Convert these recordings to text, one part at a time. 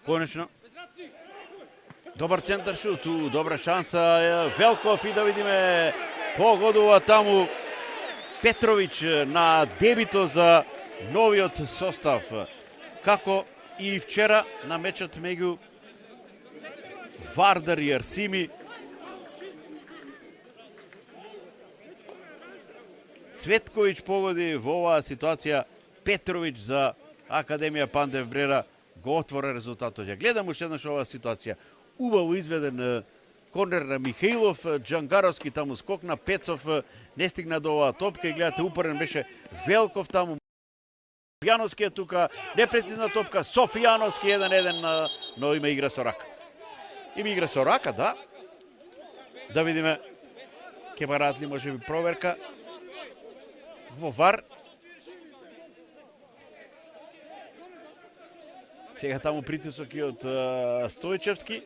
Конечно. Добар центар шут, добра шанса Велков и да видиме погодува таму Петровиќ на дебито за новиот состав. Како и вчера на мечот меѓу Вардар и Арсими. Цветковиќ погоди во оваа ситуација, Петровиќ за Академија Пандев Брера го отвора резултатот. Ја гледам уште еднаш оваа ситуација. Убаво изведен корнер на Михаилов, Джангаровски таму скокна, Пецов не стигна до оваа топка и гледате упорен беше Велков таму. Софијановски е тука, непрецизна топка, Софијановски 1-1, но има игра со рака. Има игра со рака, да. Да видиме, ќе бараат ли може би проверка во ВАР. Сега таму притисок и од Стојчевски.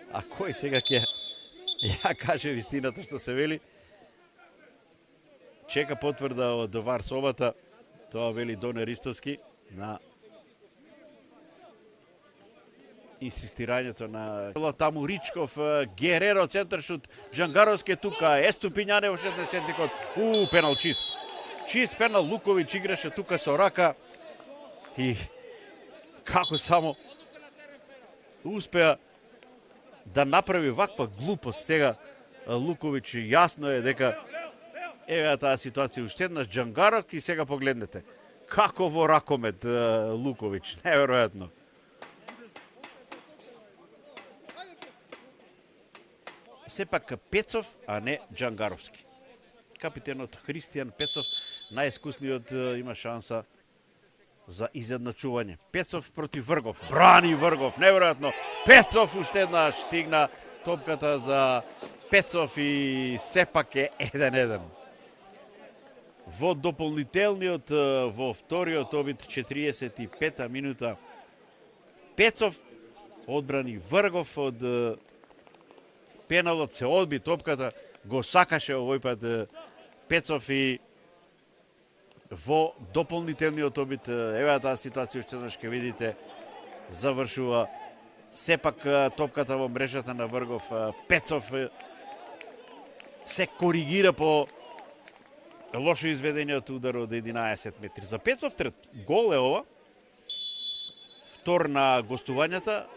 А кој сега ќе ја каже вистината што се вели? Чека потврда од ВАР собата. Тоа вели Доне Ристовски на инсистирањето на таму Ричков, Гереро центаршут, Джангаровски е тука, Еступињане во 16 код. Пенал чист. Чист пенал, Луковиќ играше тука со рака и како само успеа да направи ваква глупост сега Луковиќ. Јасно е дека еве таа ситуација уште еднаш Джангаров и сега погледнете како во ракомет Луковиќ, неверојатно. Сепак Пецов, а не Джангаровски. Капитенот Христијан Пецов, најискусниот, има шанса за изедначување. Пецов против Вргов, брани Вргов, неверојатно. Пецов уште еднаш стигна топката за Пецов и сепак е 1-1. Во дополнителниот, во вториот обид, 45-та минута, Пецов одбрани Вргов од пеналот, се одби топката, го сакаше овој пат Пецов и во дополнителниот обид, еве таа ситуација уште еднаш ќе видите, завршува сепак топката во мрежата на Вргов. Пецов се коригира по лошо изведениот удар од 11 метри. За Пецов трет гол е ова. Втор на гостувањата